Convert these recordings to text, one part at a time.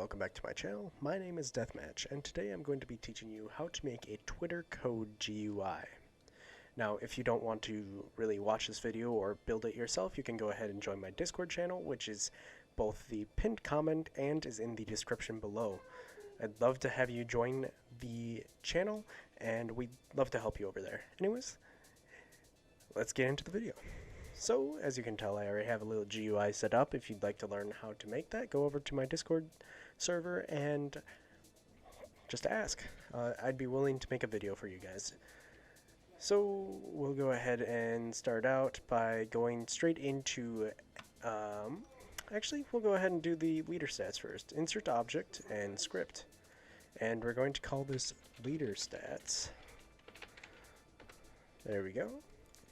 welcome back to my channel. My name is Deathmatch, and today I'm going to be teaching you how to make a Twitter code GUI. Now, if you don't want to really watch this video or build it yourself, you can go ahead and join my Discord channel, which is both the pinned comment and is in the description below. I'd love to have you join the channel, and we'd love to help you over there. Anyways, let's get into the video. So, as you can tell, I already have a little GUI set up. If you'd like to learn how to make that, go over to my Discord server and just ask. I'd be willing to make a video for you guys. So, we'll go ahead and start out by going straight into, actually, we'll go ahead and do the leader stats first. Insert object and script. And we're going to call this leader stats. There we go.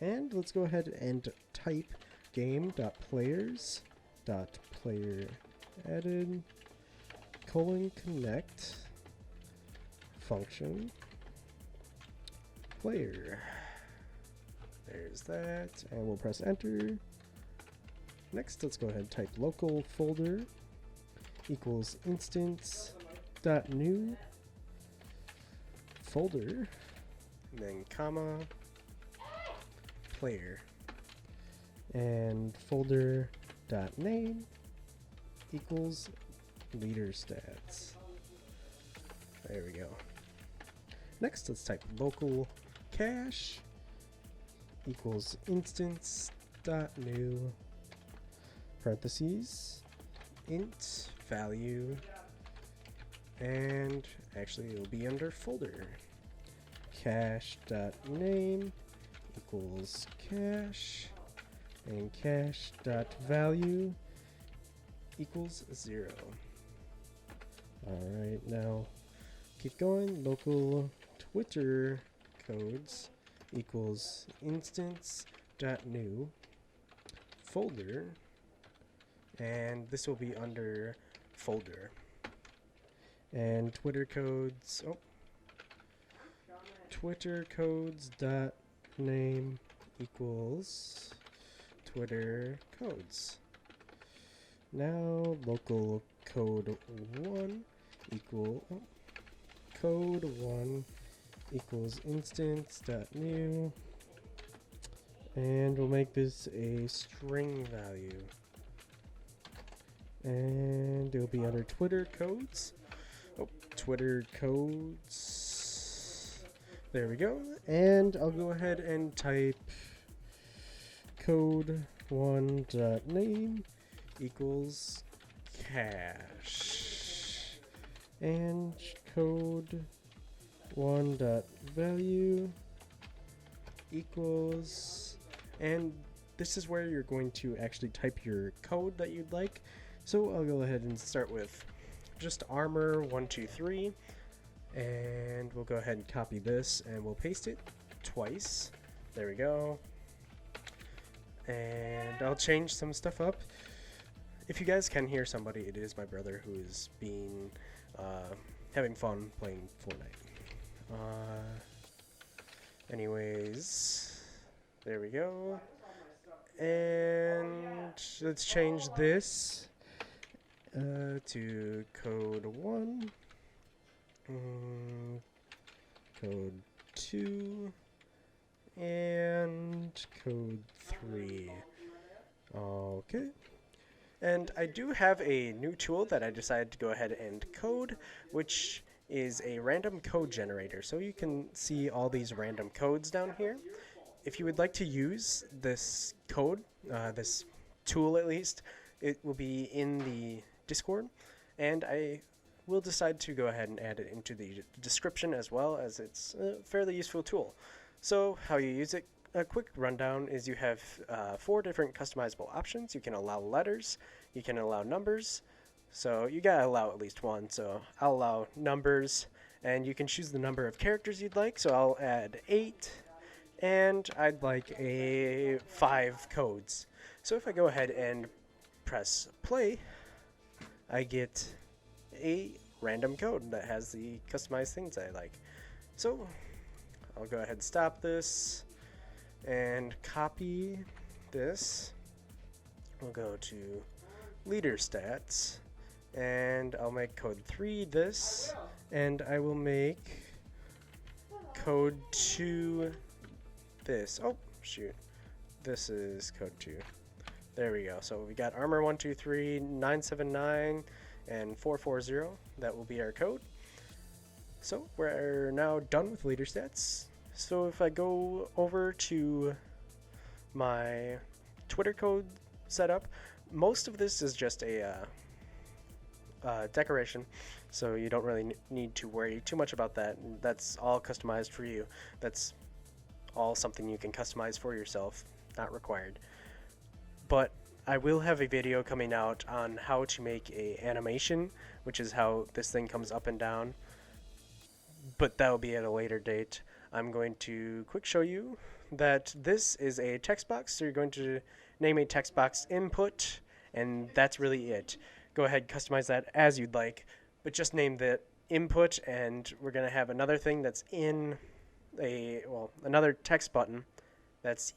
And let's go ahead and type game.players.playerAdded :connect function player. There's that, and we'll press enter. Next, let's go ahead and type local folder equals instance.new folder, and then comma player, and folder dot name equals leader stats. There we go. Next, let's type local cache equals instance dot new parentheses int value, and actually it'll be under folder cache dot name equals cache, and cache dot value equals 0. Alright, now keep going. Local Twitter codes equals instance dot new folder, and this will be under folder, and Twitter codes dot name equals Twitter codes. Now local code 1 equals instance.new, and we'll make this a string value, and it'll be under Twitter codes. Twitter codes. There we go. And I'll go ahead and type code1.name equals cache, and code1.value equals, and this is where you're going to actually type your code that you'd like. So I'll go ahead and start with just armor123, and we'll go ahead and copy this and we'll paste it twice. There we go. And I'll change some stuff up. If you guys can hear somebody, it is my brother who is having fun playing Fortnite. Anyways, there we go. And let's change this to code 1, code 2, and code 3. Okay. And I do have a new tool that I decided to go ahead and code, which is a random code generator. So you can see all these random codes down here. If you would like to use this code, this tool at least, it will be in the Discord, and I will decide to go ahead and add it into the description as well, as it's a fairly useful tool. So how you use it, a quick rundown is you have 4 different customizable options. You can allow letters, you can allow numbers, so you gotta allow at least one, so I'll allow numbers, and you can choose the number of characters you'd like, so I'll add 8, and I'd like 5 codes. So if I go ahead and press play, I get a random code that has the customized things I like. So I'll go ahead and stop this and copy this. We'll go to leader stats, and I'll make code 3 this, and I will make code 2 this. Oh, shoot. This is code 2. There we go. So we got armor 123, 979, and 440. That will be our code. So we're now done with leader stats. So if I go over to my Twitter code setup, most of this is just a decoration, so you don't really need to worry too much about that. That's all customized for you. That's all something you can customize for yourself, not required. But I will have a video coming out on how to make a animation, which is how this thing comes up and down, but that will be at a later date. I'm going to quick show you that this is a text box, so you're going to name a text box input, and that's really it. Go ahead, customize that as you'd like, but just name the input, and we're going to have another thing that's in another text button that's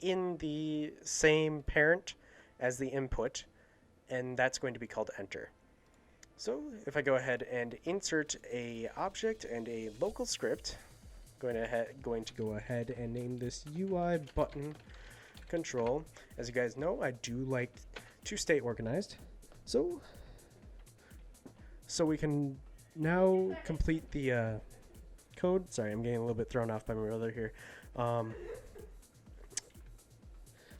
in the same parent as the input, and that's going to be called enter. So if I go ahead and insert a object and a local script, going to go ahead and name this UI button control. As you guys know, I do like to stay organized. So we can now complete the code. Sorry, I'm getting a little bit thrown off by my brother here.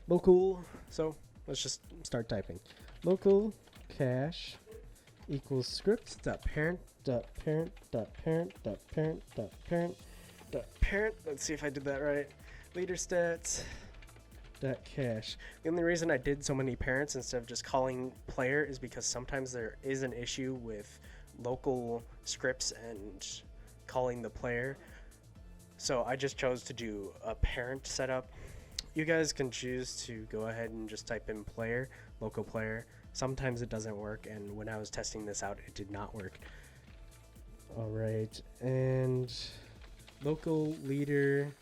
Local, so let's just start typing. Local cache equals script dot parent dot parent dot parent dot parent dot parent dot parent. Let's see if I did that right. Leader stats dot cache. The only reason I did so many parents instead of just calling player is because sometimes there is an issue with local scripts and calling the player. So I just chose to do a parent setup. You guys can choose to go ahead and just type in player, local player. Sometimes it doesn't work, and when I was testing this out, it did not work. Alright, and local leader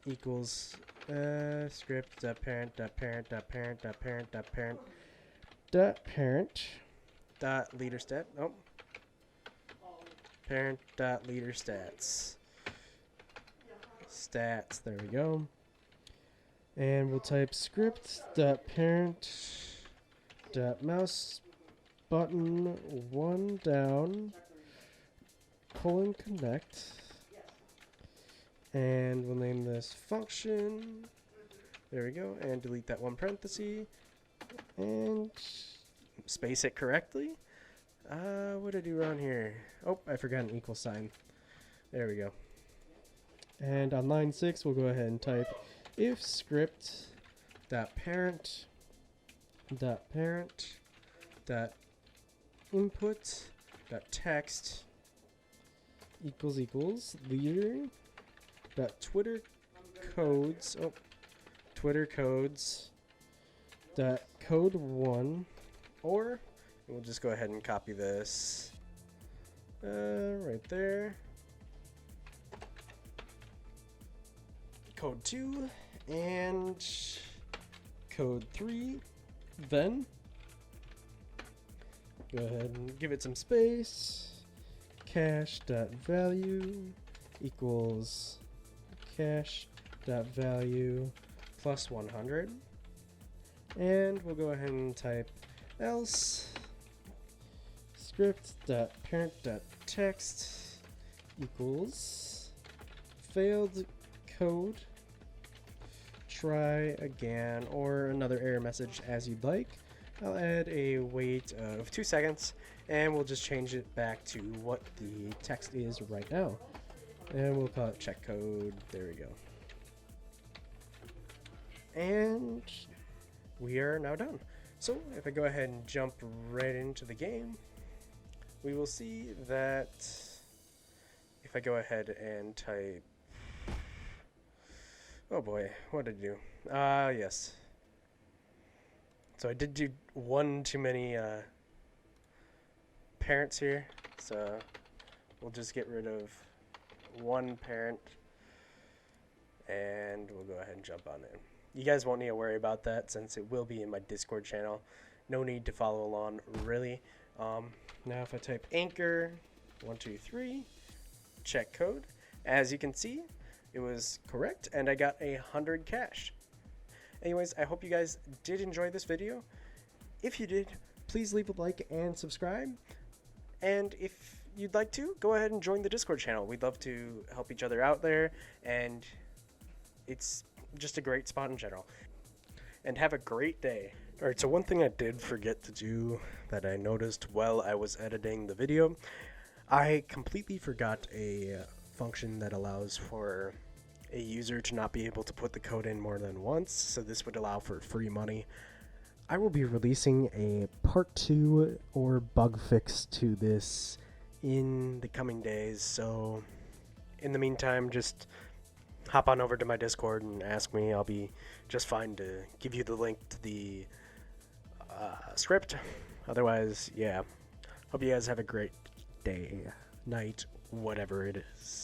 equals script dot parent dot parent dot parent dot parent dot parent dot parent dot leader stat. Oh, parent dot leader stats. Stats. There we go. And we'll type script dot parent dot mouse button one down colon connect, and we'll name this function. There we go, and delete that one parenthesis and space it correctly. What did I do wrong here? Oh, I forgot an equal sign. There we go. And on line 6, we'll go ahead and type if script dot parent dot parent dot input dot text equals leader dot Twitter codes Twitter codes dot code 1, or we'll just go ahead and copy this right there, code 2 and code 3, then go ahead and give it some space. Cache dot value equals cache dot value plus 100, and we'll go ahead and type else script dot parent dot text equals failed code, try again, or another error message as you'd like. I'll add a wait of 2 seconds, and we'll just change it back to what the text is right now. And we'll call it check code. There we go. And we are now done. So if I go ahead and jump right into the game, we will see that if I go ahead and type, oh boy, what did I do? Yes. So I did do one too many parents here, so we'll just get rid of one parent, and we'll go ahead and jump on in. You guys won't need to worry about that since it will be in my Discord channel, no need to follow along really. Now if I type Anchor 123, check code, as you can see, it was correct, and I got 100 cash. Anyways, I hope you guys did enjoy this video. If you did, please leave a like and subscribe. And if you'd like to, go ahead and join the Discord channel. We'd love to help each other out there, and it's just a great spot in general. And have a great day. Alright, so one thing I did forget to do that I noticed while I was editing the video, I completely forgot a function that allows for a user to not be able to put the code in more than once, so this would allow for free money. I will be releasing a part 2 or bug fix to this in the coming days, so in the meantime, just hop on over to my Discord and ask me. I'll be just fine to give you the link to the script. Otherwise, yeah, hope you guys have a great day, night, whatever it is.